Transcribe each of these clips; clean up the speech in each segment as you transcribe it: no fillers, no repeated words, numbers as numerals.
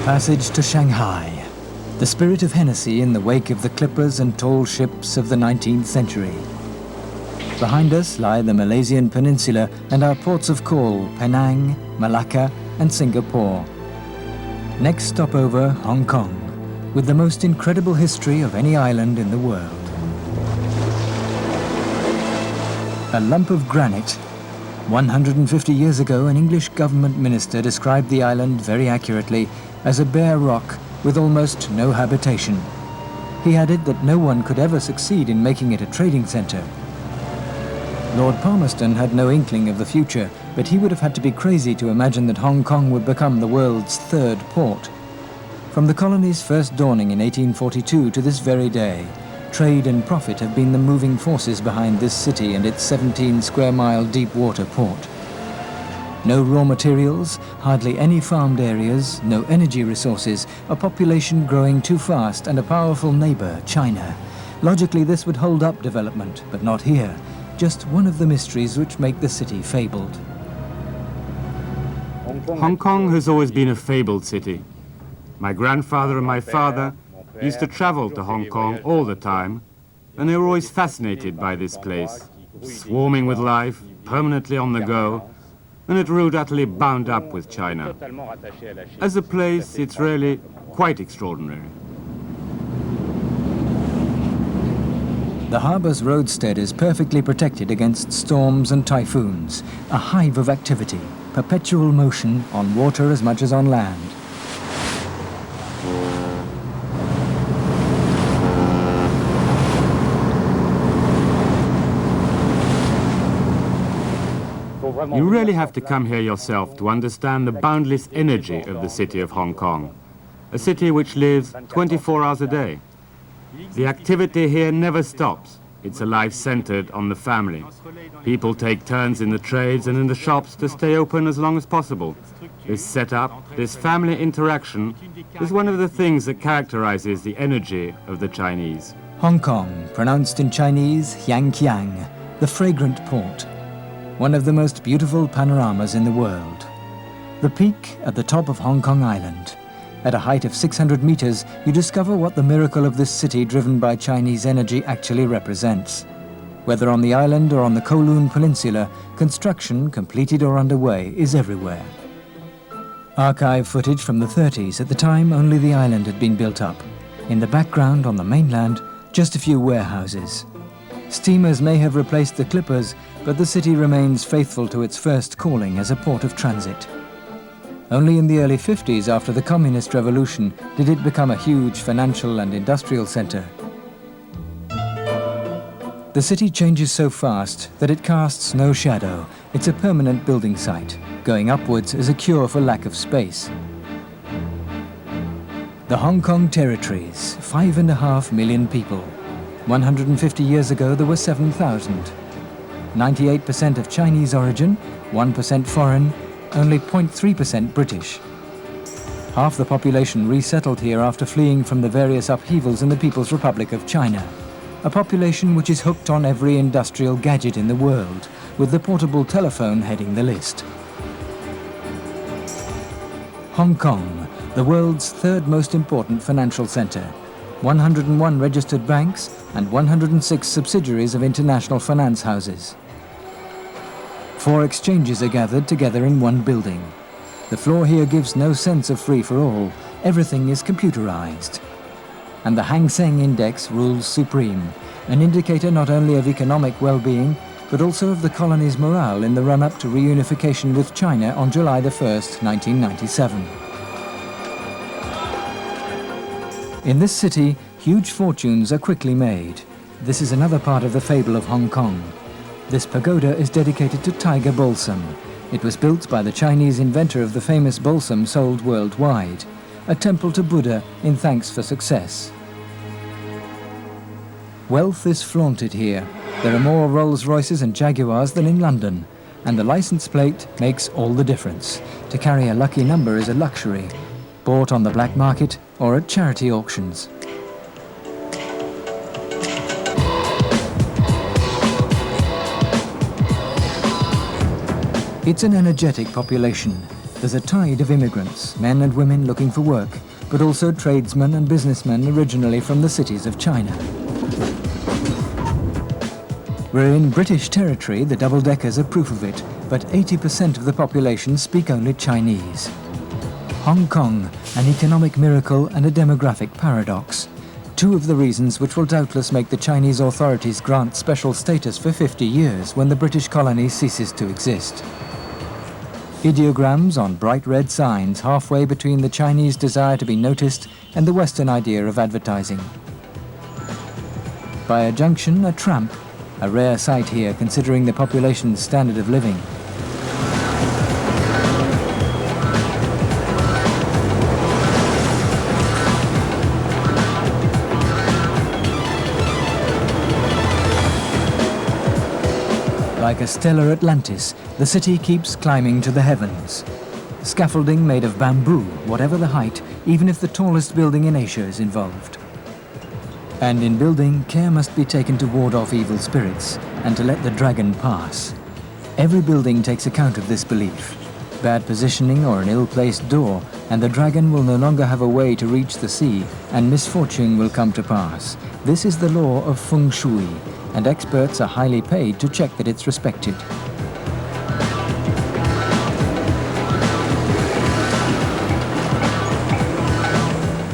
passage to Shanghai, the spirit of Hennessy in the wake of the clippers and tall ships of the 19th century. Behind us lie the Malaysian peninsula and our ports of call, Penang, Malacca and Singapore. Next stopover, Hong Kong, with the most incredible history of any island in the world. A lump of granite. 150 years ago, an English government minister described the island very accurately as a bare rock with almost no habitation. He added that no one could ever succeed in making it a trading centre. Lord Palmerston had no inkling of the future, but he would have had to be crazy to imagine that Hong Kong would become the world's third port. From the colony's first dawning in 1842 to this very day, trade and profit have been the moving forces behind this city and its 17-square-mile deep-water port. No raw materials, hardly any farmed areas, no energy resources, a population growing too fast and a powerful neighbour, China. Logically, this would hold up development, but not here. Just one of the mysteries which make the city fabled. Hong Kong has always been a fabled city. My grandfather and my father used to travel to Hong Kong all the time, and they were always fascinated by this place, swarming with life, permanently on the go, and at root utterly bound up with China. As a place, it's really quite extraordinary. The harbour's roadstead is perfectly protected against storms and typhoons, a hive of activity, perpetual motion on water as much as on land. You really have to come here yourself to understand the boundless energy of the city of Hong Kong, a city which lives 24 hours a day. The activity here never stops. It's a life centered on the family. People take turns in the trades and in the shops to stay open as long as possible. This setup, this family interaction, is one of the things that characterizes the energy of the Chinese. Hong Kong, pronounced in Chinese, Yanqiang, the fragrant port. One of the most beautiful panoramas in the world. The peak at the top of Hong Kong Island. At a height of 600 meters, you discover what the miracle of this city driven by Chinese energy actually represents. Whether on the island or on the Kowloon Peninsula, construction, completed or underway, is everywhere. Archive footage from the 30s. At the time, only the island had been built up. In the background, on the mainland, just a few warehouses. Steamers may have replaced the clippers, but the city remains faithful to its first calling as a port of transit. Only in the early 50s, after the Communist Revolution, did it become a huge financial and industrial centre. The city changes so fast that it casts no shadow. It's a permanent building site. Going upwards is a cure for lack of space. The Hong Kong territories, 5.5 million people. 150 years ago, there were 7,000. 98% of Chinese origin, 1% foreign, only 0.3% British. Half the population resettled here after fleeing from the various upheavals in the People's Republic of China. A population which is hooked on every industrial gadget in the world, with the portable telephone heading the list. Hong Kong, the world's third most important financial centre. 101 registered banks and 106 subsidiaries of international finance houses. 4 exchanges are gathered together in one building. The floor here gives no sense of free-for-all. Everything is computerized. And the Hang Seng Index rules supreme, an indicator not only of economic well-being, but also of the colony's morale in the run-up to reunification with China on July the 1st, 1997. In this city, huge fortunes are quickly made. This is another part of the fable of Hong Kong. This pagoda is dedicated to tiger balsam. It was built by the Chinese inventor of the famous balsam sold worldwide. A temple to Buddha in thanks for success. Wealth is flaunted here. There are more Rolls-Royces and Jaguars than in London. And the license plate makes all the difference. To carry a lucky number is a luxury. Bought on the black market or at charity auctions. It's an energetic population. There's a tide of immigrants, men and women looking for work, but also tradesmen and businessmen originally from the cities of China. We're in British territory, the double-deckers are proof of it, but 80% of the population speak only Chinese. Hong Kong, an economic miracle and a demographic paradox. Two of the reasons which will doubtless make the Chinese authorities grant special status for 50 years when the British colony ceases to exist. Ideograms on bright red signs halfway between the Chinese desire to be noticed and the Western idea of advertising. By a junction, a tramp, a rare sight here considering the population's standard of living. Like a stellar Atlantis, the city keeps climbing to the heavens. Scaffolding made of bamboo, whatever the height, even if the tallest building in Asia is involved. And in building, care must be taken to ward off evil spirits and to let the dragon pass. Every building takes account of this belief. Bad positioning or an ill-placed door, and the dragon will no longer have a way to reach the sea, and misfortune will come to pass. This is the law of feng shui, and experts are highly paid to check that it's respected.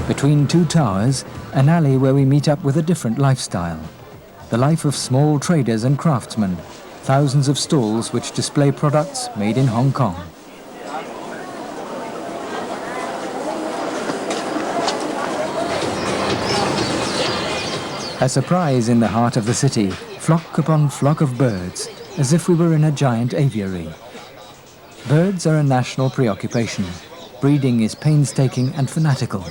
Between two towers, an alley where we meet up with a different lifestyle. The life of small traders and craftsmen, thousands of stalls which display products made in Hong Kong. A surprise in the heart of the city, flock upon flock of birds, as if we were in a giant aviary. Birds are a national preoccupation. Breeding is painstaking and fanatical.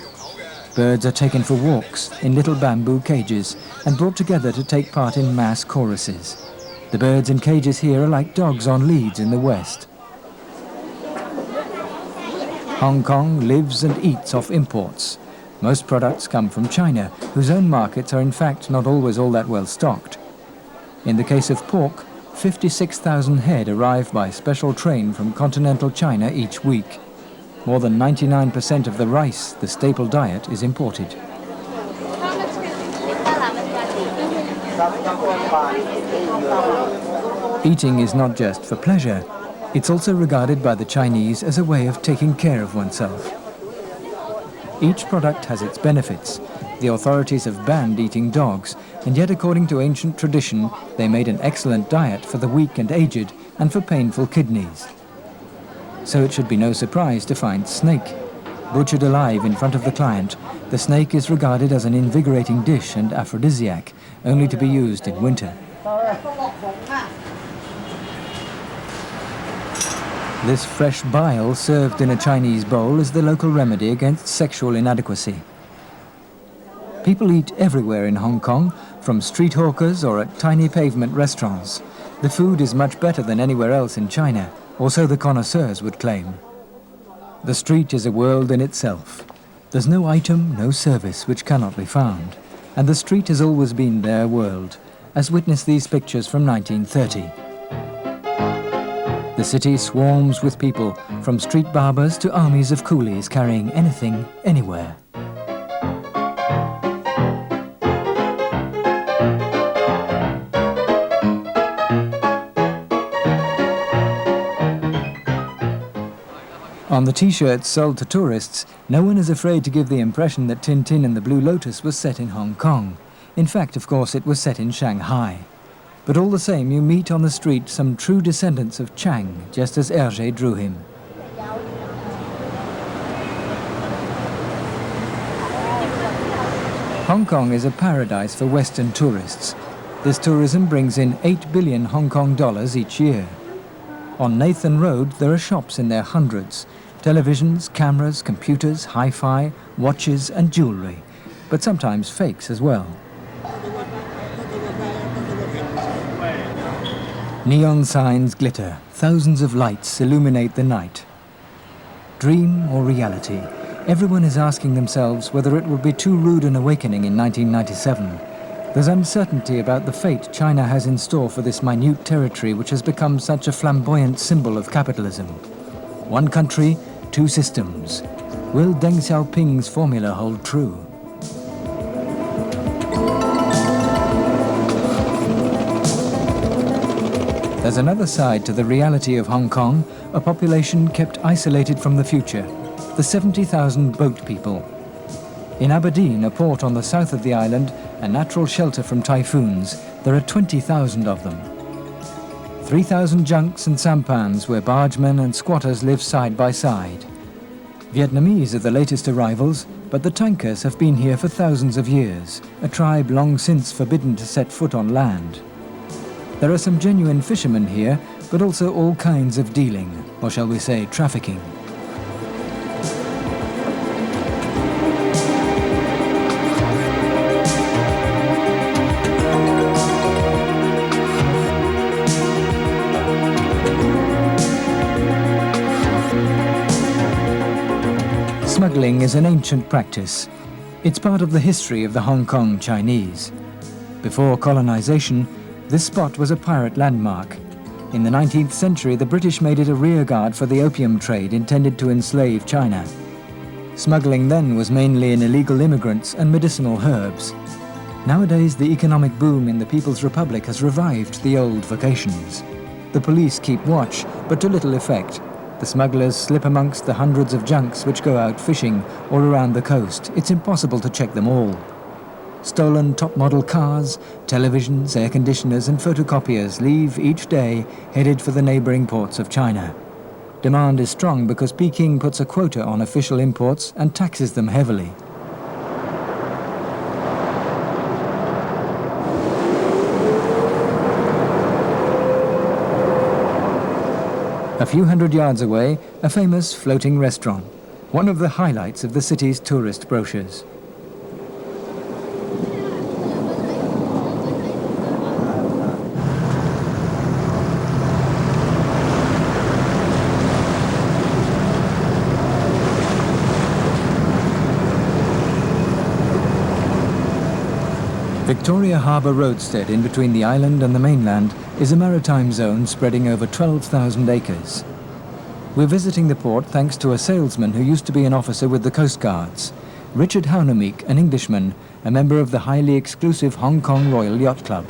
Birds are taken for walks in little bamboo cages and brought together to take part in mass choruses. The birds in cages here are like dogs on leads in the West. Hong Kong lives and eats off imports. Most products come from China, whose own markets are in fact not always all that well stocked. In the case of pork, 56,000 head arrive by special train from continental China each week. More than 99% of the rice, the staple diet, is imported. Eating is not just for pleasure. It's also regarded by the Chinese as a way of taking care of oneself. Each product has its benefits. The authorities have banned eating dogs, and yet according to ancient tradition, they made an excellent diet for the weak and aged and for painful kidneys. So it should be no surprise to find snake. Butchered alive in front of the client, the snake is regarded as an invigorating dish and aphrodisiac, only to be used in winter. This fresh bile served in a Chinese bowl is the local remedy against sexual inadequacy. People eat everywhere in Hong Kong, from street hawkers or at tiny pavement restaurants. The food is much better than anywhere else in China, or so the connoisseurs would claim. The street is a world in itself. There's no item, no service which cannot be found, and the street has always been their world, as witness these pictures from 1930. The city swarms with people, from street barbers to armies of coolies carrying anything, anywhere. On the t-shirts sold to tourists, no one is afraid to give the impression that Tintin and the Blue Lotus was set in Hong Kong. In fact, of course, it was set in Shanghai. But all the same, you meet on the street some true descendants of Chang, just as Hergé drew him. Hong Kong is a paradise for Western tourists. This tourism brings in 8 billion Hong Kong dollars each year. On Nathan Road, there are shops in their hundreds. Televisions, cameras, computers, hi-fi, watches and jewellery. But sometimes fakes as well. Neon signs glitter, thousands of lights illuminate the night. Dream or reality? Everyone is asking themselves whether it will be too rude an awakening in 1997. There's uncertainty about the fate China has in store for this minute territory which has become such a flamboyant symbol of capitalism. One country, two systems. Will Deng Xiaoping's formula hold true? There's another side to the reality of Hong Kong, a population kept isolated from the future, the 70,000 boat people. In Aberdeen, a port on the south of the island, a natural shelter from typhoons, there are 20,000 of them. 3,000 junks and sampans where bargemen and squatters live side by side. Vietnamese are the latest arrivals, but the tankers have been here for thousands of years, a tribe long since forbidden to set foot on land. There are some genuine fishermen here, but also all kinds of dealing, or shall we say trafficking. Smuggling is an ancient practice. It's part of the history of the Hong Kong Chinese. Before colonization, this spot was a pirate landmark. In the 19th century, the British made it a rearguard for the opium trade intended to enslave China. Smuggling then was mainly in illegal immigrants and medicinal herbs. Nowadays, the economic boom in the People's Republic has revived the old vocations. The police keep watch, but to little effect. The smugglers slip amongst the hundreds of junks which go out fishing or around the coast. It's impossible to check them all. Stolen top-model cars, televisions, air conditioners and photocopiers leave each day headed for the neighbouring ports of China. Demand is strong because Peking puts a quota on official imports and taxes them heavily. A few hundred yards away, a famous floating restaurant, one of the highlights of the city's tourist brochures. Victoria Harbour roadstead in between the island and the mainland is a maritime zone spreading over 12,000 acres. We're visiting the port thanks to a salesman who used to be an officer with the Coast Guards, Richard Haunemeek, an Englishman, a member of the highly exclusive Hong Kong Royal Yacht Club.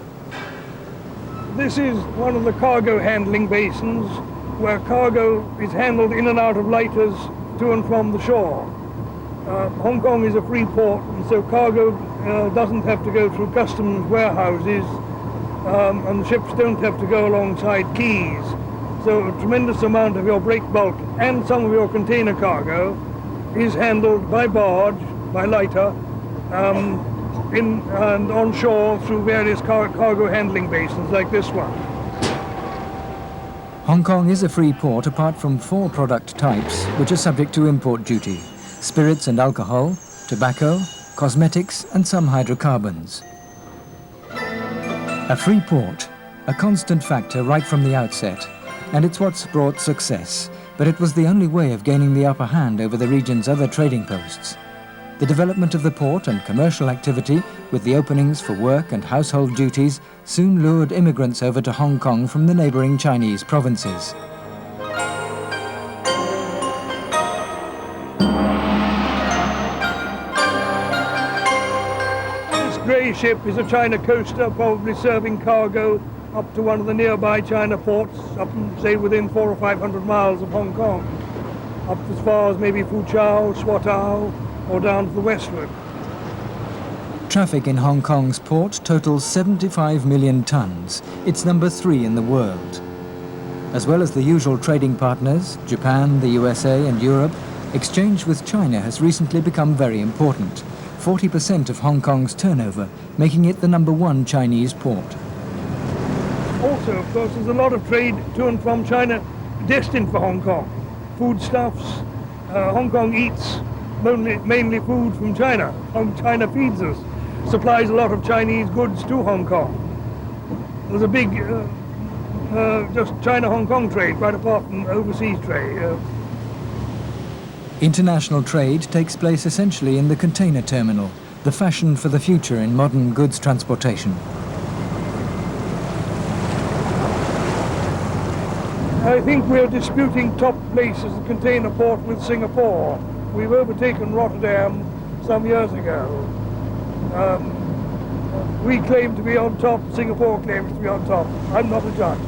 This is one of the cargo handling basins where cargo is handled in and out of lighters to and from the shore. Hong Kong is a free port, and so cargo doesn't have to go through customs warehouses, and the ships don't have to go alongside quays. So a tremendous amount of your break bulk and some of your container cargo is handled by barge, by lighter, and on shore through various cargo handling basins like this one. Hong Kong is a free port apart from 4 product types which are subject to import duty: spirits and alcohol, tobacco, cosmetics and some hydrocarbons. A free port, a constant factor right from the outset, and it's what's brought success, but it was the only way of gaining the upper hand over the region's other trading posts. The development of the port and commercial activity, with the openings for work and household duties, soon lured immigrants over to Hong Kong from the neighbouring Chinese provinces. Grey ship is a China coaster, probably serving cargo up to one of the nearby China ports, up say within 400 or 500 miles of Hong Kong, up as far as maybe Fuzhou, Swatow, or down to the westward. Traffic in Hong Kong's port totals 75 million tonnes. It's number 3 in the world. As well as the usual trading partners, Japan, the USA and Europe, exchange with China has recently become very important. 40% of Hong Kong's turnover, making it the number 1 Chinese port. Also, of course, there's a lot of trade to and from China destined for Hong Kong. Foodstuffs. Hong Kong eats mainly food from China. China feeds us, supplies a lot of Chinese goods to Hong Kong. There's a big just China-Hong Kong trade, right apart from overseas trade. International trade takes place essentially in the container terminal, the fashion for the future in modern goods transportation. I think we're disputing top place as the container port with Singapore. We've overtaken Rotterdam some years ago. We claim to be on top, Singapore claims to be on top. I'm not a judge.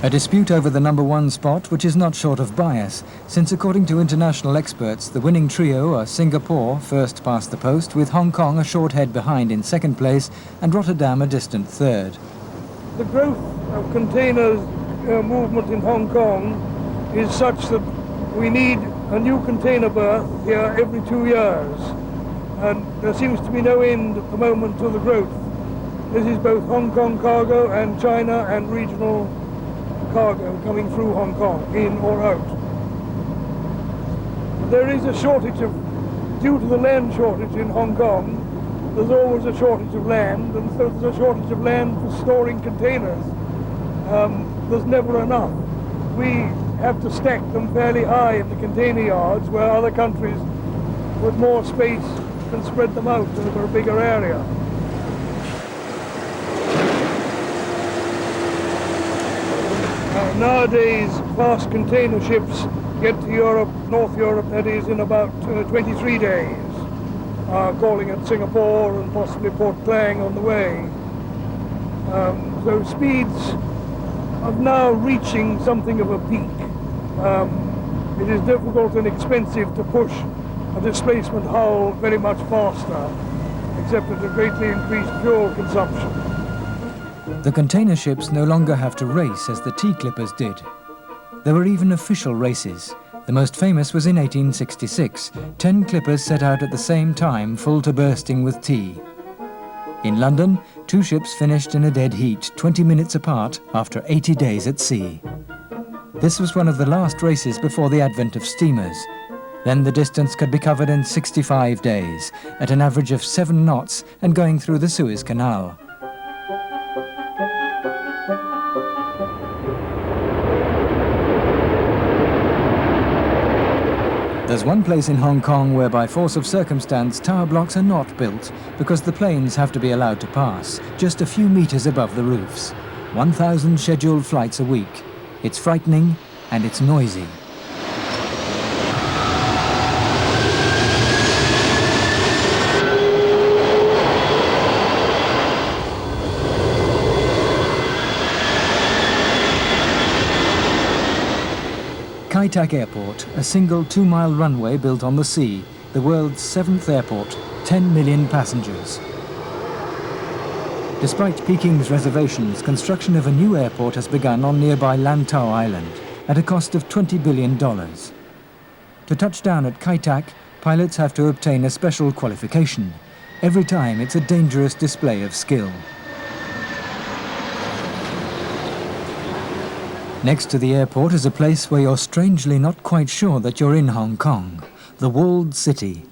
A dispute over the number one spot, which is not short of bias, since according to international experts, the winning trio are Singapore, first past the post, with Hong Kong a short head behind in second place, and Rotterdam a distant third. The growth of containers movement in Hong Kong is such that we need a new container berth here every 2 years. And there seems to be no end at the moment to the growth. This is both Hong Kong cargo and China and regional cargo coming through Hong Kong, in or out. There is a shortage of, due to the land shortage in Hong Kong, there's always a shortage of land, and so there's a shortage of land for storing containers. There's never enough. We have to stack them fairly high in the container yards, where other countries with more space can spread them out over a bigger area. Nowadays, fast container ships get to Europe, North Europe, that is, in about 23 days, calling at Singapore and possibly Port Klang on the way. So speeds are now reaching something of a peak. It is difficult and expensive to push a displacement hull very much faster, except at a greatly increased fuel consumption. The container ships no longer have to race as the tea clippers did. There were even official races. The most famous was in 1866. 10 clippers set out at the same time, full to bursting with tea. In London, 2 ships finished in a dead heat, 20 minutes apart, after 80 days at sea. This was one of the last races before the advent of steamers. Then the distance could be covered in 65 days, at an average of 7 knots and going through the Suez Canal. There's one place in Hong Kong where by force of circumstance tower blocks are not built because the planes have to be allowed to pass, just a few meters above the roofs. 1,000 scheduled flights a week. It's frightening and it's noisy. Kai Tak Airport, a single 2-mile runway built on the sea, the world's 7th airport, 10 million passengers. Despite Peking's reservations, construction of a new airport has begun on nearby Lantau Island at a cost of $20 billion. To touch down at Kai Tak, pilots have to obtain a special qualification. Every time it's a dangerous display of skill. Next to the airport is a place where you're strangely not quite sure that you're in Hong Kong, the walled city,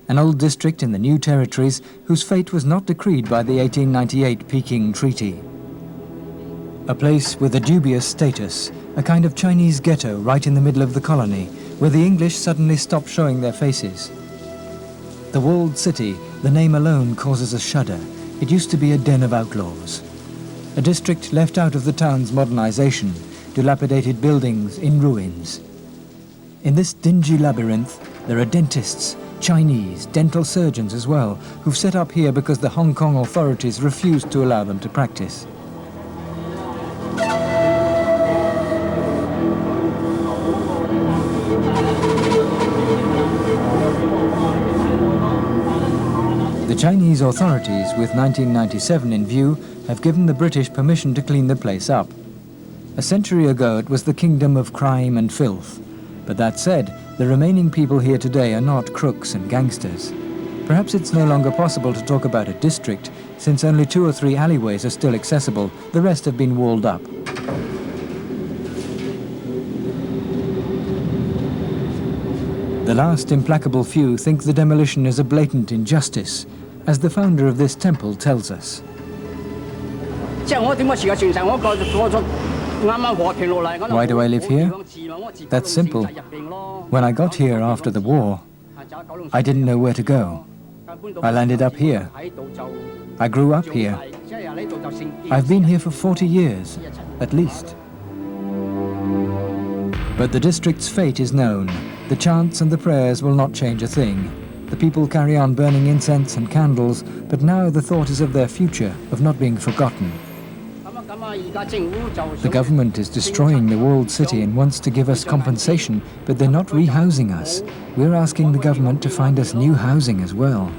an old district in the New Territories whose fate was not decreed by the 1898 Peking Treaty. A place with a dubious status, a kind of Chinese ghetto right in the middle of the colony, where the English suddenly stopped showing their faces. The walled city, the name alone causes a shudder. It used to be a den of outlaws. A district left out of the town's modernization, dilapidated buildings in ruins. In this dingy labyrinth, there are dentists, Chinese, dental surgeons as well, who've set up here because the Hong Kong authorities refused to allow them to practice. The Chinese authorities, with 1997 in view, have given the British permission to clean the place up. A century ago, it was the kingdom of crime and filth. But that said, the remaining people here today are not crooks and gangsters. Perhaps it's no longer possible to talk about a district, since only 2 or 3 alleyways are still accessible. The rest have been walled up. The last implacable few think the demolition is a blatant injustice, as the founder of this temple tells us. Why do I live here? That's simple. When I got here after the war, I didn't know where to go. I landed up here. I grew up here. I've been here for 40 years, at least. But the district's fate is known. The chants and the prayers will not change a thing. The people carry on burning incense and candles, but now the thought is of their future, of not being forgotten. The government is destroying the walled city and wants to give us compensation, but they're not rehousing us. We're asking the government to find us new housing as well.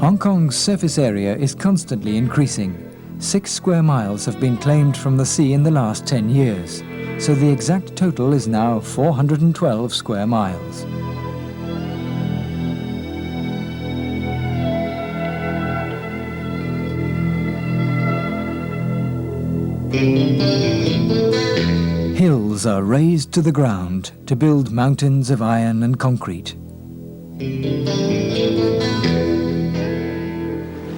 Hong Kong's surface area is constantly increasing. 6 square miles have been claimed from the sea in the last 10 years, so the exact total is now 412 square miles. Hills are razed to the ground to build mountains of iron and concrete.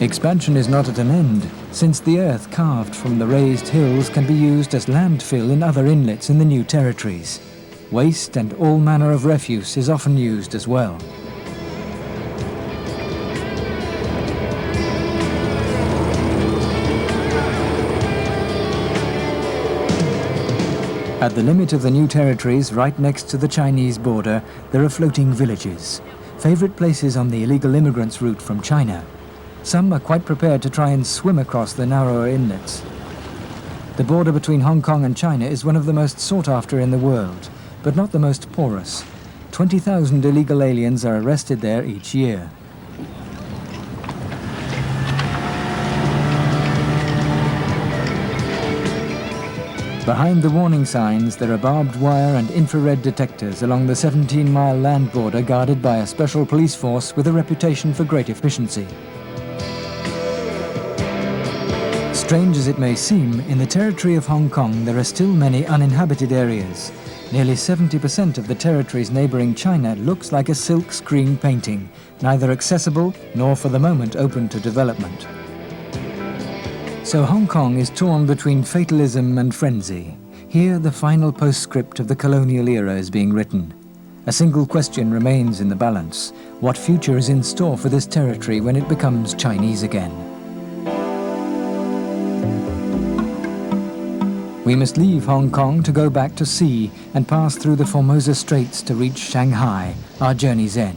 Expansion is not at an end, since the earth carved from the raised hills can be used as landfill in other inlets in the new territories. Waste and all manner of refuse is often used as well. At the limit of the new territories, right next to the Chinese border, there are floating villages, favorite places on the illegal immigrants' route from China. Some are quite prepared to try and swim across the narrower inlets. The border between Hong Kong and China is one of the most sought after in the world, but not the most porous. 20,000 illegal aliens are arrested there each year. Behind the warning signs, there are barbed wire and infrared detectors along the 17-mile land border guarded by a special police force with a reputation for great efficiency. Strange as it may seem, in the territory of Hong Kong there are still many uninhabited areas. Nearly 70% of the territory's neighbouring China looks like a silk screen painting, neither accessible nor for the moment open to development. So Hong Kong is torn between fatalism and frenzy. Here the final postscript of the colonial era is being written. A single question remains in the balance. What future is in store for this territory when it becomes Chinese again? We must leave Hong Kong to go back to sea and pass through the Formosa Straits to reach Shanghai, our journey's end.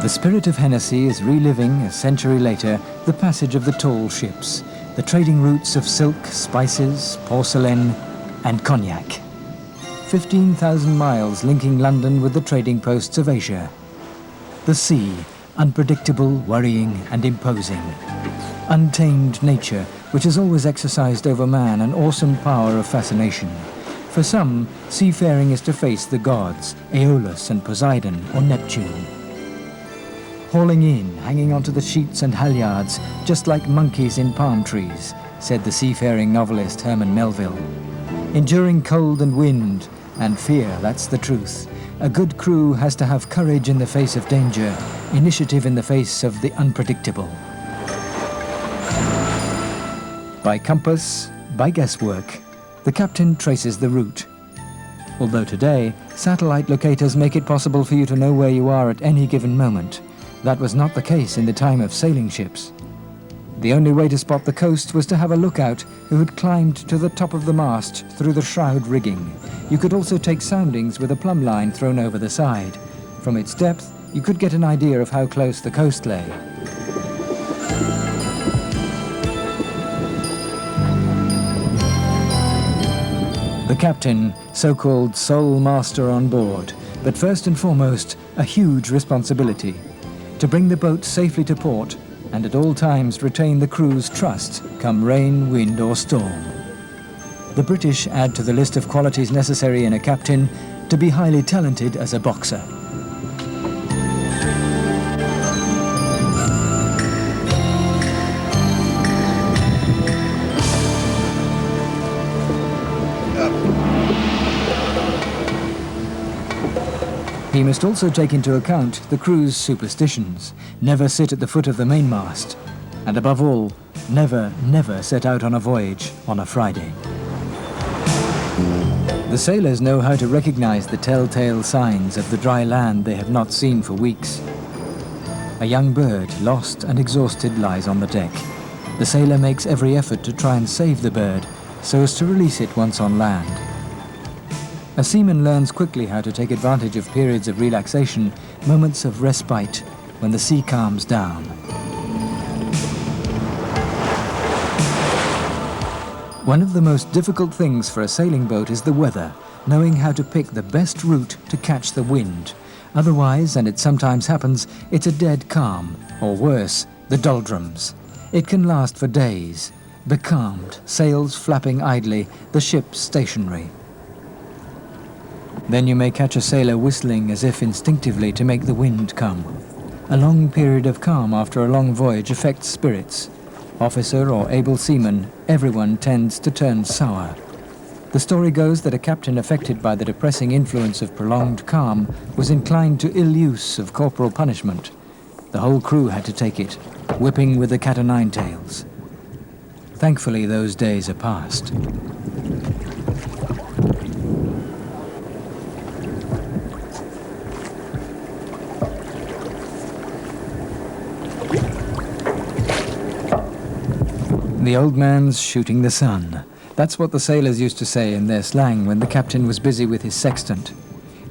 The spirit of Hennessy is reliving, a century later, the passage of the tall ships, the trading routes of silk, spices, porcelain, and cognac. 15,000 miles linking London with the trading posts of Asia. The sea, unpredictable, worrying, and imposing. Untamed nature, which has always exercised over man an awesome power of fascination. For some, seafaring is to face the gods, Aeolus and Poseidon or Neptune. Hauling in, hanging onto the sheets and halyards, just like monkeys in palm trees, said the seafaring novelist Herman Melville. Enduring cold and wind, and fear, that's the truth. A good crew has to have courage in the face of danger, initiative in the face of the unpredictable. By compass, by guesswork, the captain traces the route. Although today, satellite locators make it possible for you to know where you are at any given moment, that was not the case in the time of sailing ships. The only way to spot the coast was to have a lookout who had climbed to the top of the mast through the shroud rigging. You could also take soundings with a plumb line thrown over the side. From its depth, you could get an idea of how close the coast lay. The captain, so-called sole master on board, but first and foremost, a huge responsibility. To bring the boat safely to port, and at all times retain the crew's trust, come rain, wind or storm. The British add to the list of qualities necessary in a captain to be highly talented as a boxer. He must also take into account the crew's superstitions. Never sit at the foot of the mainmast. And above all, never, never set out on a voyage on a Friday. The sailors know how to recognize the telltale signs of the dry land they have not seen for weeks. A young bird, lost and exhausted, lies on the deck. The sailor makes every effort to try and save the bird so as to release it once on land. A seaman learns quickly how to take advantage of periods of relaxation, moments of respite, when the sea calms down. One of the most difficult things for a sailing boat is the weather, knowing how to pick the best route to catch the wind. Otherwise, and it sometimes happens, it's a dead calm, or worse, the doldrums. It can last for days. Becalmed, sails flapping idly, the ship stationary. Then you may catch a sailor whistling as if instinctively to make the wind come. A long period of calm after a long voyage affects spirits. Officer or able seaman, everyone tends to turn sour. The story goes that a captain affected by the depressing influence of prolonged calm was inclined to ill use of corporal punishment. The whole crew had to take it, whipping with the cat-o'-nine-tails. Thankfully, those days are past. The old man's shooting the sun. That's what the sailors used to say in their slang when the captain was busy with his sextant.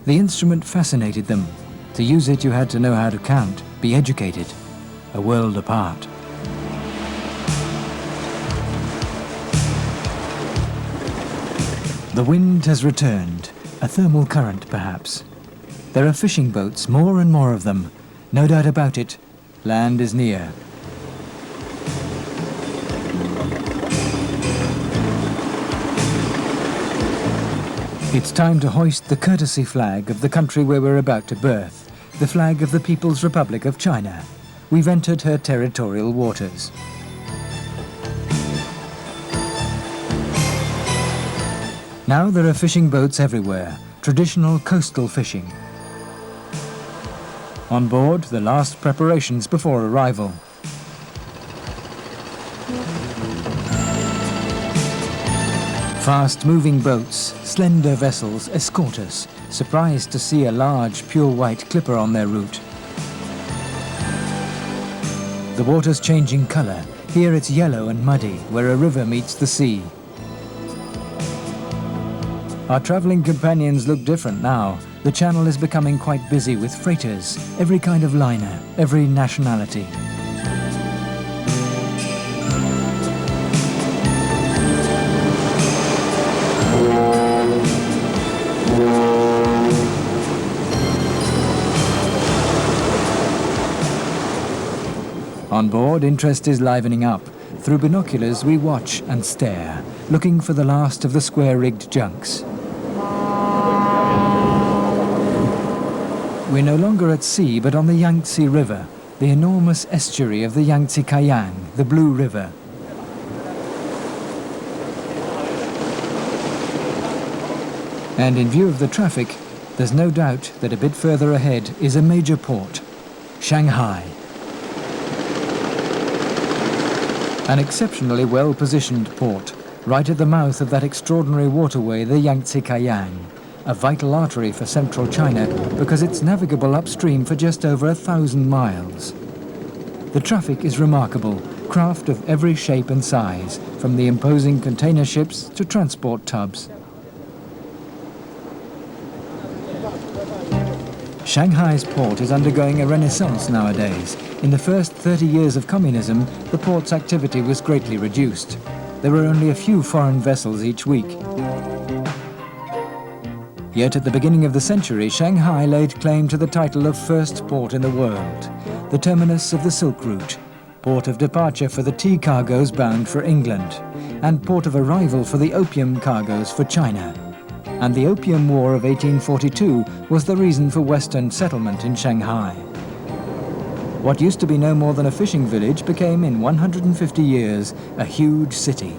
The instrument fascinated them. To use it, you had to know how to count, be educated. A world apart. The wind has returned. A thermal current, perhaps. There are fishing boats, more and more of them. No doubt about it. Land is near. It's time to hoist the courtesy flag of the country where we're about to berth, the flag of the People's Republic of China. We've entered her territorial waters. Now there are fishing boats everywhere, traditional coastal fishing. On board, the last preparations before arrival. Fast-moving boats, slender vessels escort us, surprised to see a large, pure white clipper on their route. The water's changing colour. Here it's yellow and muddy, where a river meets the sea. Our travelling companions look different now. The channel is becoming quite busy with freighters, every kind of liner, every nationality. On board, interest is livening up. Through binoculars, we watch and stare, looking for the last of the square-rigged junks. We're no longer at sea, but on the Yangtze River, the enormous estuary of the Yangtze Kiang, the Blue River. And in view of the traffic, there's no doubt that a bit further ahead is a major port, Shanghai. An exceptionally well-positioned port, right at the mouth of that extraordinary waterway, the Yangtze Kiang, a vital artery for central China because it's navigable upstream for just over 1,000 miles. The traffic is remarkable, craft of every shape and size, from the imposing container ships to transport tubs. Shanghai's port is undergoing a renaissance nowadays. In the first 30 years of communism, the port's activity was greatly reduced. There were only a few foreign vessels each week. Yet at the beginning of the century, Shanghai laid claim to the title of first port in the world, the terminus of the Silk Route, port of departure for the tea cargoes bound for England, and port of arrival for the opium cargoes for China. And the Opium War of 1842 was the reason for Western settlement in Shanghai. What used to be no more than a fishing village became, in 150 years, a huge city.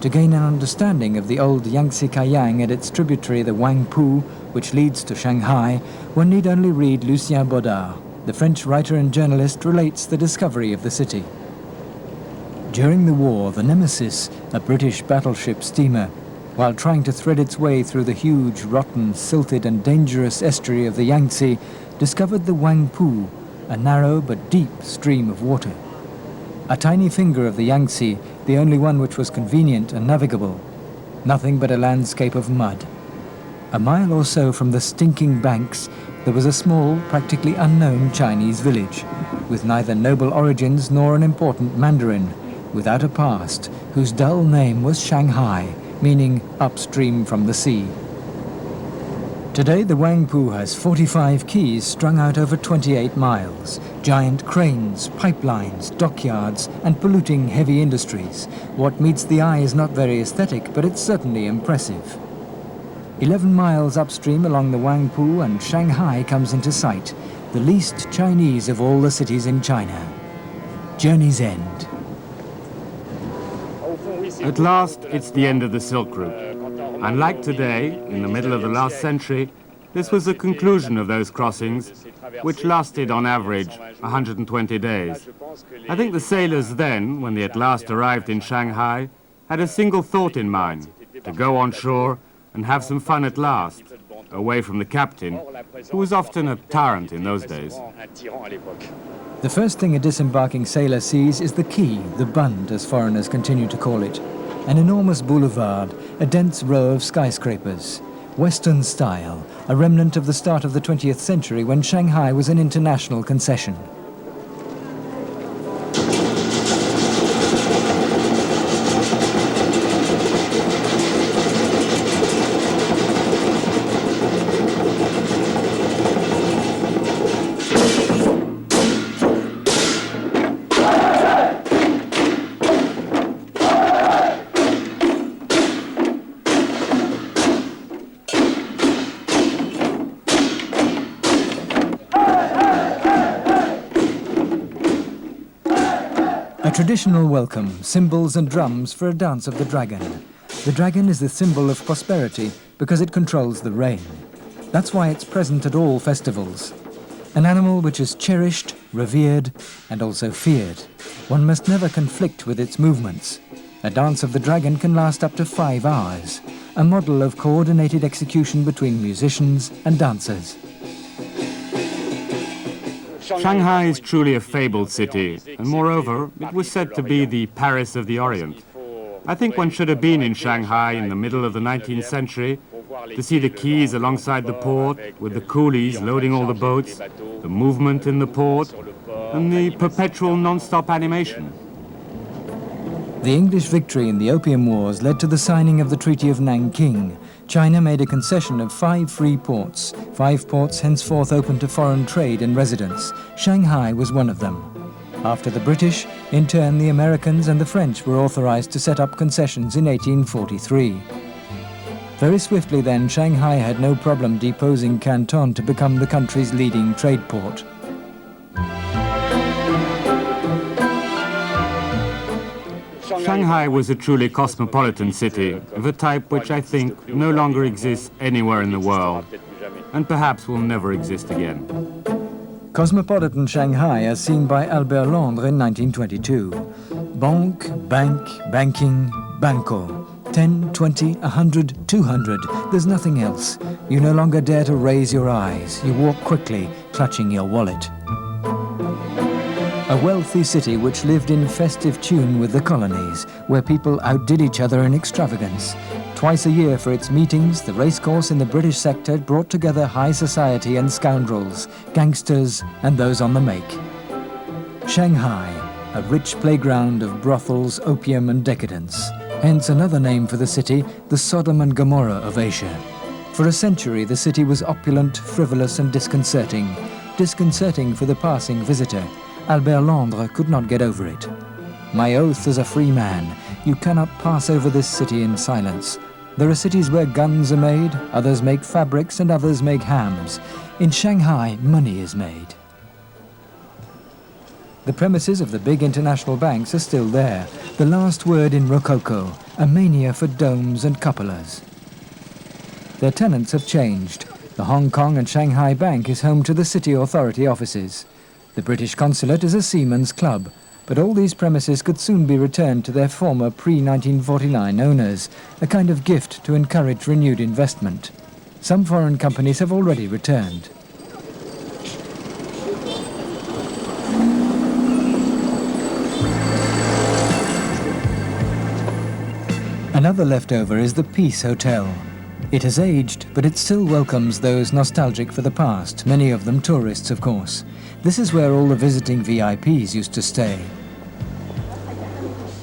To gain an understanding of the old Yangtze Kiang and its tributary, the Huangpu, which leads to Shanghai, one need only read Lucien Baudard. The French writer and journalist relates the discovery of the city. During the war, the Nemesis, a British battleship steamer, while trying to thread its way through the huge, rotten, silted and dangerous estuary of the Yangtze, discovered the Wangpu, a narrow but deep stream of water. A tiny finger of the Yangtze, the only one which was convenient and navigable. Nothing but a landscape of mud. A mile or so from the stinking banks, there was a small, practically unknown Chinese village, with neither noble origins nor an important Mandarin, without a past, whose dull name was Shanghai, meaning upstream from the sea. Today the Wangpu has 45 quays strung out over 28 miles, giant cranes, pipelines, dockyards and polluting heavy industries. What meets the eye is not very aesthetic, but it's certainly impressive. 11 miles upstream along the Wangpu and Shanghai comes into sight, the least Chinese of all the cities in China. Journey's end. At last, it's the end of the Silk Route. Unlike today, in the middle of the last century, this was the conclusion of those crossings, which lasted on average 120 days. I think the sailors then, when they at last arrived in Shanghai, had a single thought in mind, to go on shore and have some fun at last, away from the captain, who was often a tyrant in those days. The first thing a disembarking sailor sees is the quay, the bund as foreigners continue to call it. An enormous boulevard, a dense row of skyscrapers. Western style, a remnant of the start of the 20th century when Shanghai was an international concession. A traditional welcome, cymbals and drums for a dance of the dragon. The dragon is the symbol of prosperity because it controls the rain. That's why it's present at all festivals. An animal which is cherished, revered, and also feared. One must never conflict with its movements. A dance of the dragon can last up to 5 hours, a model of coordinated execution between musicians and dancers. Shanghai is truly a fabled city, and moreover, it was said to be the Paris of the Orient. I think one should have been in Shanghai in the middle of the 19th century to see the quays alongside the port, with the coolies loading all the boats, the movement in the port, and the perpetual non-stop animation. The English victory in the Opium Wars led to the signing of the Treaty of Nanking. China made a concession of 5 free ports, 5 ports henceforth open to foreign trade and residence. Shanghai was one of them. After the British, in turn the Americans and the French were authorized to set up concessions in 1843. Very swiftly then, Shanghai had no problem deposing Canton to become the country's leading trade port. Shanghai was a truly cosmopolitan city, of a type which I think no longer exists anywhere in the world, and perhaps will never exist again. Cosmopolitan Shanghai as seen by Albert Londres in 1922. Banque, bank, banking, banco. 10, 20, 100, 200. There's nothing else. You no longer dare to raise your eyes. You walk quickly, clutching your wallet. A wealthy city which lived in festive tune with the colonies, where people outdid each other in extravagance. Twice a year for its meetings, the racecourse in the British sector brought together high society and scoundrels, gangsters and those on the make. Shanghai, a rich playground of brothels, opium and decadence. Hence another name for the city, the Sodom and Gomorrah of Asia. For a century the city was opulent, frivolous and disconcerting. Disconcerting for the passing visitor. Albert Londres could not get over it. My oath as a free man, you cannot pass over this city in silence. There are cities where guns are made, others make fabrics and others make hams. In Shanghai, money is made. The premises of the big international banks are still there. The last word in Rococo, a mania for domes and cupolas. Their tenants have changed. The Hong Kong and Shanghai Bank is home to the city authority offices. The British consulate is a seaman's club. But all these premises could soon be returned to their former pre-1949 owners, a kind of gift to encourage renewed investment. Some foreign companies have already returned. Another leftover is the Peace Hotel. It has aged, but it still welcomes those nostalgic for the past, many of them tourists, of course. This is where all the visiting VIPs used to stay.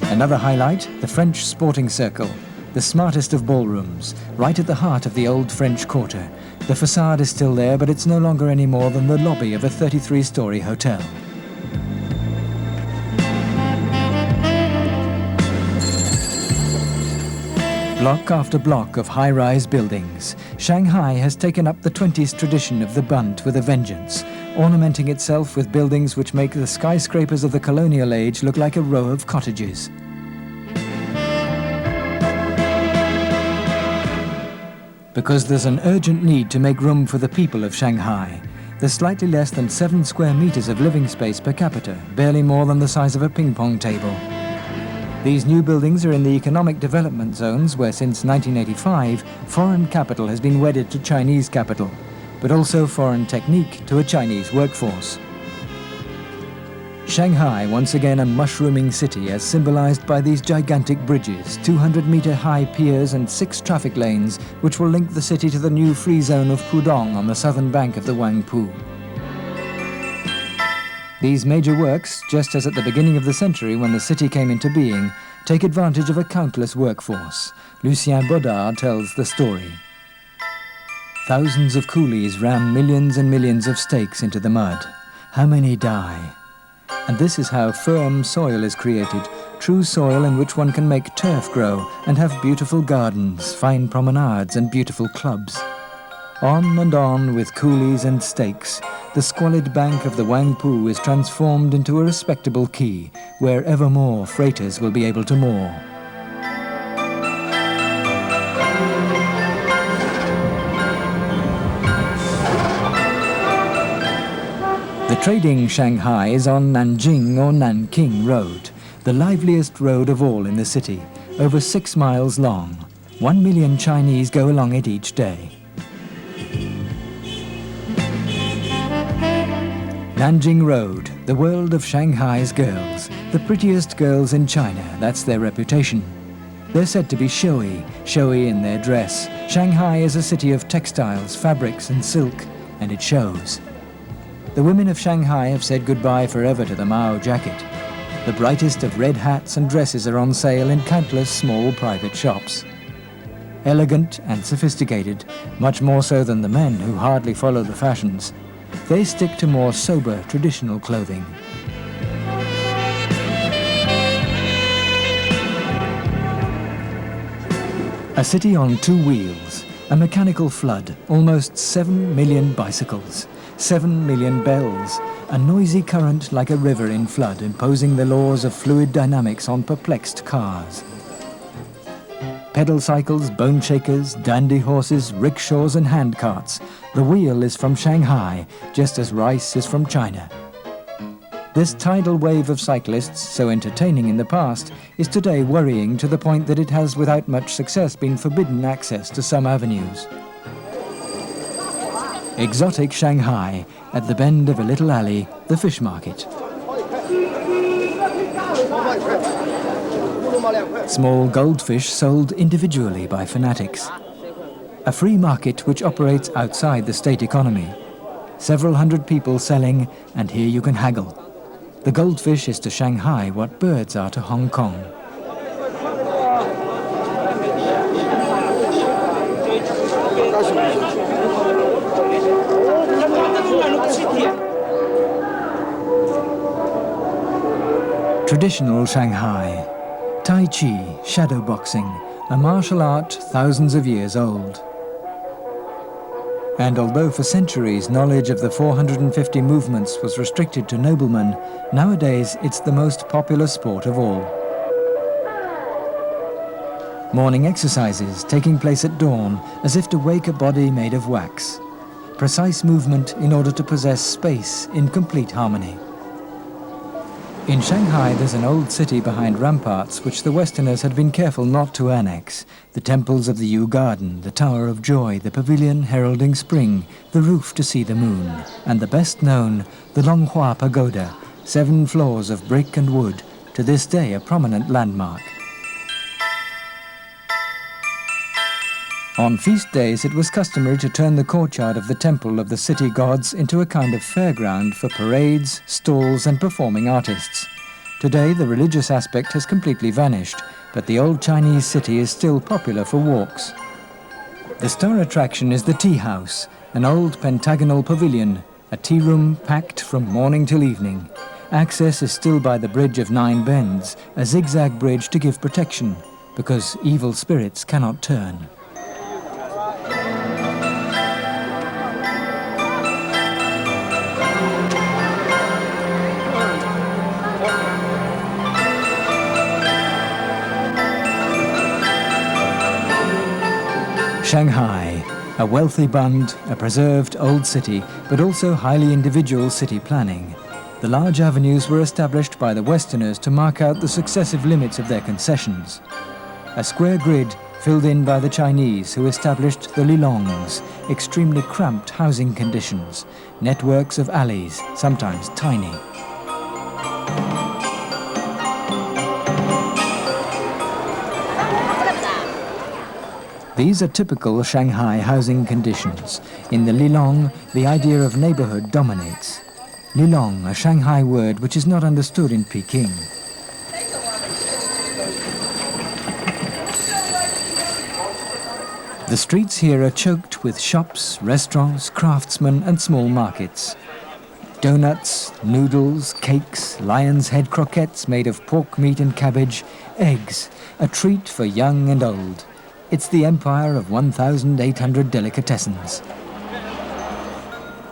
Another highlight, the French Sporting Circle, the smartest of ballrooms, right at the heart of the old French Quarter. The facade is still there, but it's no longer any more than the lobby of a 33-story hotel. Block after block of high-rise buildings, Shanghai has taken up the 20s tradition of the Bund with a vengeance, ornamenting itself with buildings which make the skyscrapers of the colonial age look like a row of cottages. Because there's an urgent need to make room for the people of Shanghai. There's slightly less than 7 square meters of living space per capita, barely more than the size of a ping-pong table. These new buildings are in the economic development zones where since 1985, foreign capital has been wedded to Chinese capital, but also foreign technique to a Chinese workforce. Shanghai, once again a mushrooming city as symbolized by these gigantic bridges, 200-meter-high piers and 6 traffic lanes which will link the city to the new free zone of Pudong on the southern bank of the Huangpu. These major works, just as at the beginning of the century when the city came into being, take advantage of a countless workforce. Lucien Baudard tells the story. Thousands of coolies ram millions and millions of stakes into the mud. How many die? And this is how firm soil is created, true soil in which one can make turf grow and have beautiful gardens, fine promenades and beautiful clubs. On and on with coolies and stakes, the squalid bank of the Huangpu is transformed into a respectable quay, where ever more freighters will be able to moor. The trading Shanghai is on Nanjing or Nanking Road, the liveliest road of all in the city, over 6 miles long. 1 million Chinese go along it each day. Nanjing Road, the world of Shanghai's girls. The prettiest girls in China, that's their reputation. They're said to be showy in their dress. Shanghai is a city of textiles, fabrics and silk, and it shows. The women of Shanghai have said goodbye forever to the Mao jacket. The brightest of red hats and dresses are on sale in countless small private shops. Elegant and sophisticated, much more so than the men who hardly follow the fashions. They stick to more sober, traditional clothing. A city on 2 wheels, a mechanical flood, almost 7 million bicycles, 7 million bells, a noisy current like a river in flood, imposing the laws of fluid dynamics on perplexed cars. Pedal cycles, bone shakers, dandy horses, rickshaws and handcarts. The wheel is from Shanghai, just as rice is from China. This tidal wave of cyclists, so entertaining in the past, is today worrying to the point that it has without much success been forbidden access to some avenues. Exotic Shanghai, at the bend of a little alley, the fish market. Small goldfish sold individually by fanatics. A free market which operates outside the state economy. Several hundred people selling, and here you can haggle. The goldfish is to Shanghai what birds are to Hong Kong. Traditional Shanghai. Tai Chi, shadow boxing, a martial art thousands of years old. And although for centuries knowledge of the 450 movements was restricted to noblemen, nowadays it's the most popular sport of all. Morning exercises taking place at dawn, as if to wake a body made of wax. Precise movement in order to possess space in complete harmony. In Shanghai, there's an old city behind ramparts which the Westerners had been careful not to annex. The temples of the Yew Garden, the Tower of Joy, the pavilion heralding spring, the roof to see the moon, and the best known, the Longhua Pagoda, 7 floors of brick and wood, to this day a prominent landmark. On feast days, it was customary to turn the courtyard of the temple of the city gods into a kind of fairground for parades, stalls and performing artists. Today, the religious aspect has completely vanished, but the old Chinese city is still popular for walks. The star attraction is the tea house, an old pentagonal pavilion, a tea room packed from morning till evening. Access is still by the Bridge of 9 Bends, a zigzag bridge to give protection, because evil spirits cannot turn. Shanghai, a wealthy bund, a preserved old city, but also highly individual city planning. The large avenues were established by the Westerners to mark out the successive limits of their concessions. A square grid filled in by the Chinese, who established the lilongs, extremely cramped housing conditions, networks of alleys, sometimes tiny. These are typical Shanghai housing conditions. In the lilong, the idea of neighborhood dominates. Lilong, a Shanghai word which is not understood in Peking. The streets here are choked with shops, restaurants, craftsmen and small markets. Donuts, noodles, cakes, lion's head croquettes made of pork meat and cabbage, eggs, a treat for young and old. It's the empire of 1,800 delicatessens.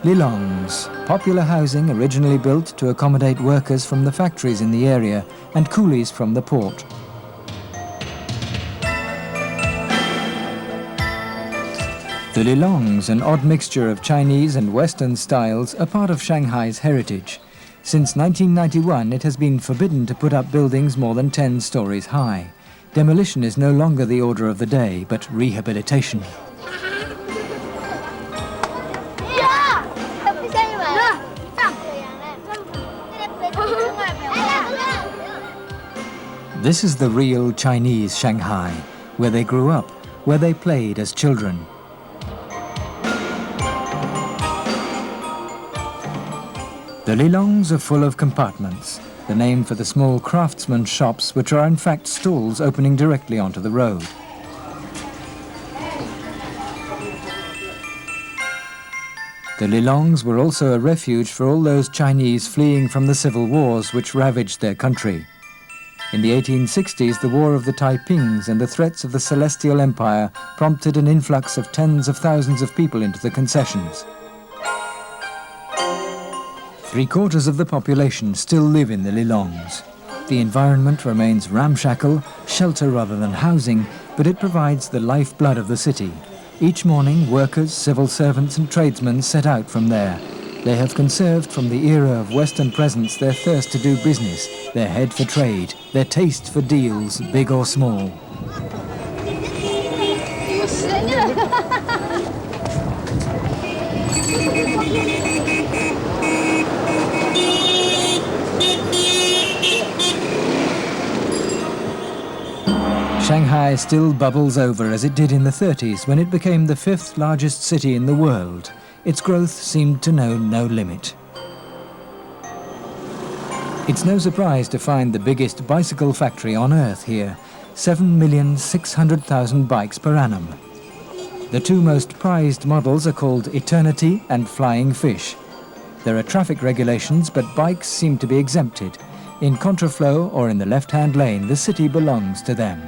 Lilongs, popular housing originally built to accommodate workers from the factories in the area and coolies from the port. The lilongs, an odd mixture of Chinese and Western styles, are part of Shanghai's heritage. Since 1991, it has been forbidden to put up buildings more than 10 stories high. Demolition is no longer the order of the day, but rehabilitation. This is the real Chinese Shanghai, where they grew up, where they played as children. The lilongs are full of compartments, the name for the small craftsman shops which are in fact stalls opening directly onto the road. The lilongs were also a refuge for all those Chinese fleeing from the civil wars which ravaged their country. In the 1860s, the War of the Taipings and the threats of the Celestial Empire prompted an influx of tens of thousands of people into the concessions. 3/4 of the population still live in the lilongs. The environment remains ramshackle, shelter rather than housing, but it provides the lifeblood of the city. Each morning, workers, civil servants and tradesmen set out from there. They have conserved from the era of Western presence their thirst to do business, their head for trade, their taste for deals, big or small. Shanghai still bubbles over as it did in the 30s when it became the 5th largest city in the world. Its growth seemed to know no limit. It's no surprise to find the biggest bicycle factory on earth here, 7,600,000 bikes per annum. The 2 most prized models are called Eternity and Flying Fish. There are traffic regulations, but bikes seem to be exempted. In contraflow or in the left-hand lane, the city belongs to them.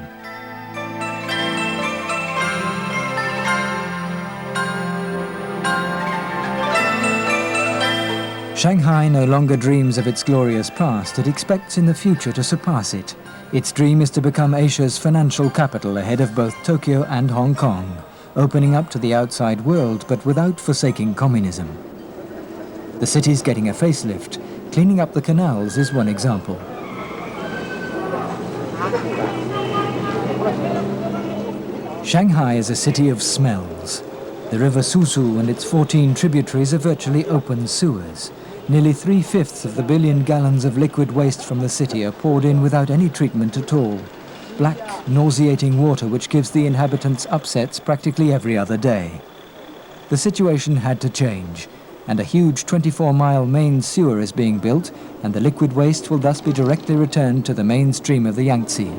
Shanghai no longer dreams of its glorious past. It expects in the future to surpass it. Its dream is to become Asia's financial capital ahead of both Tokyo and Hong Kong, opening up to the outside world but without forsaking communism. The city's getting a facelift. Cleaning up the canals is one example. Shanghai is a city of smells. The river Susu and its 14 tributaries are virtually open sewers. Nearly 3/5 of the billion gallons of liquid waste from the city are poured in without any treatment at all. Black, nauseating water which gives the inhabitants upsets practically every other day. The situation had to change, and a huge 24-mile main sewer is being built, and the liquid waste will thus be directly returned to the main stream of the Yangtze.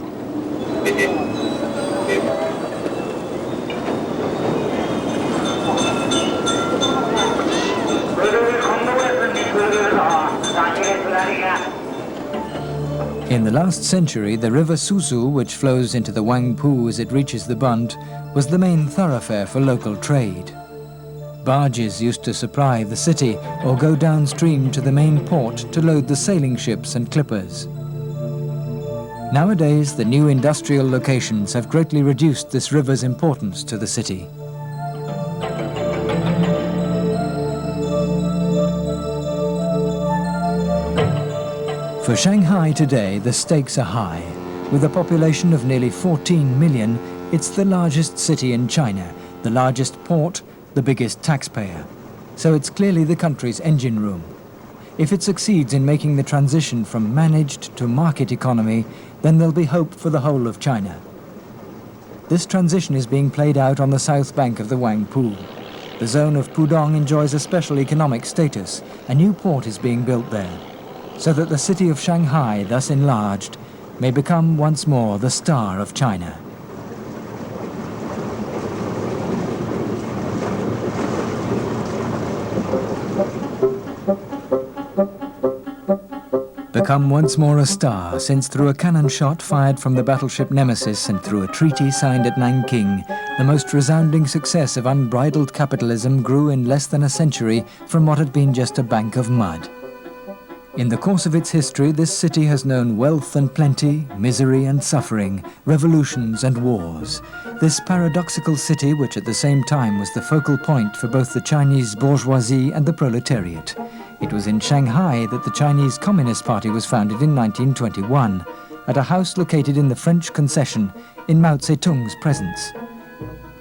In the last century, the river Susu, which flows into the Wangpu as it reaches the Bund, was the main thoroughfare for local trade. Barges used to supply the city or go downstream to the main port to load the sailing ships and clippers. Nowadays, the new industrial locations have greatly reduced this river's importance to the city. For Shanghai today, the stakes are high. With a population of nearly 14 million, it's the largest city in China, the largest port, the biggest taxpayer. So it's clearly the country's engine room. If it succeeds in making the transition from managed to market economy, then there'll be hope for the whole of China. This transition is being played out on the south bank of the Wangpu. The zone of Pudong enjoys a special economic status. A new port is being built there, so that the city of Shanghai, thus enlarged, may become once more the star of China. Become once more a star, since through a cannon shot fired from the battleship Nemesis and through a treaty signed at Nanking, the most resounding success of unbridled capitalism grew in less than a century from what had been just a bank of mud. In the course of its history, this city has known wealth and plenty, misery and suffering, revolutions and wars. This paradoxical city, which at the same time was the focal point for both the Chinese bourgeoisie and the proletariat. It was in Shanghai that the Chinese Communist Party was founded in 1921, at a house located in the French concession in Mao Zedong's presence.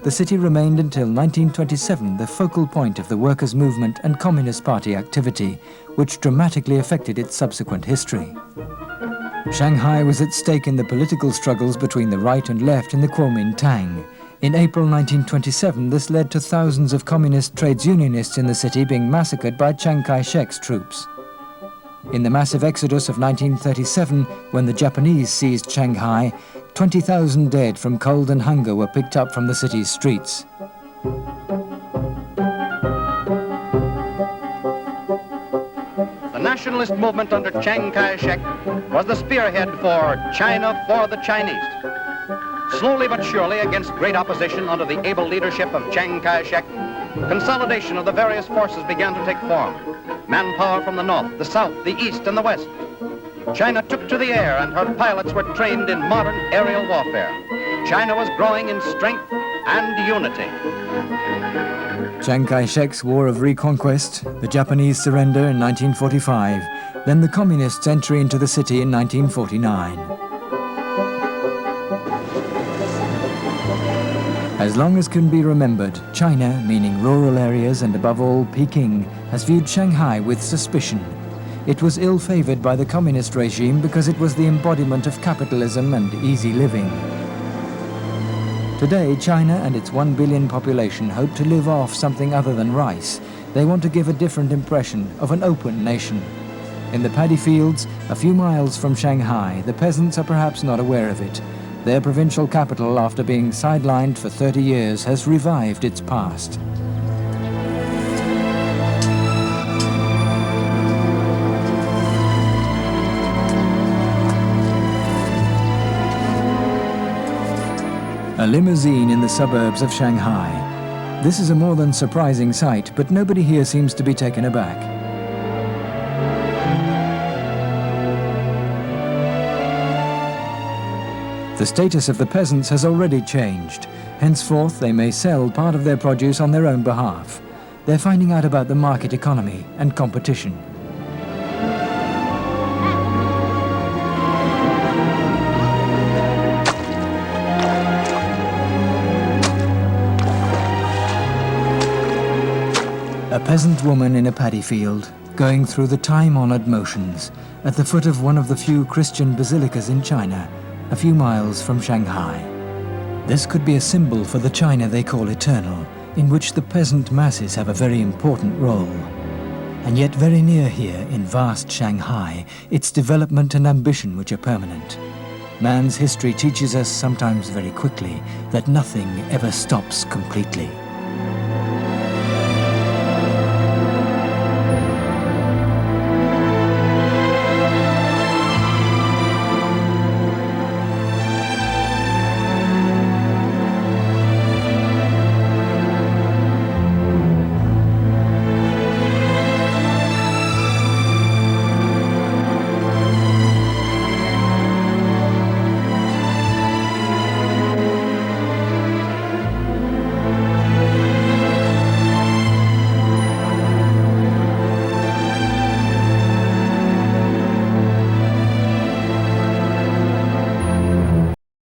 The city remained until 1927 the focal point of the workers' movement and Communist Party activity, which dramatically affected its subsequent history. Shanghai was at stake in the political struggles between the right and left in the Kuomintang. In April 1927, this led to thousands of communist trades unionists in the city being massacred by Chiang Kai-shek's troops. In the massive exodus of 1937, when the Japanese seized Shanghai, 20,000 dead from cold and hunger were picked up from the city's streets. The nationalist movement under Chiang Kai-shek was the spearhead for China for the Chinese. Slowly but surely, against great opposition under the able leadership of Chiang Kai-shek, consolidation of the various forces began to take form. Manpower from the north, the south, the east, and the west. China took to the air, and her pilots were trained in modern aerial warfare. China was growing in strength and unity. Chiang Kai-shek's War of Reconquest, the Japanese surrender in 1945, then the Communists' entry into the city in 1949. As long as can be remembered, China, meaning rural areas and above all Peking, has viewed Shanghai with suspicion. It was ill-favored by the communist regime because it was the embodiment of capitalism and easy living. Today, China and its 1 billion population hope to live off something other than rice. They want to give a different impression of an open nation. In the paddy fields, a few miles from Shanghai, the peasants are perhaps not aware of it. Their provincial capital, after being sidelined for 30 years, has revived its past. A limousine in the suburbs of Shanghai. This is a more than surprising sight, but nobody here seems to be taken aback. The status of the peasants has already changed. Henceforth, they may sell part of their produce on their own behalf. They're finding out about the market economy and competition. A peasant woman in a paddy field, going through the time-honored motions at the foot of one of the few Christian basilicas in China, a few miles from Shanghai. This could be a symbol for the China they call eternal, in which the peasant masses have a very important role. And yet very near here, in vast Shanghai, its development and ambition which are permanent. Man's history teaches us, sometimes very quickly, that nothing ever stops completely.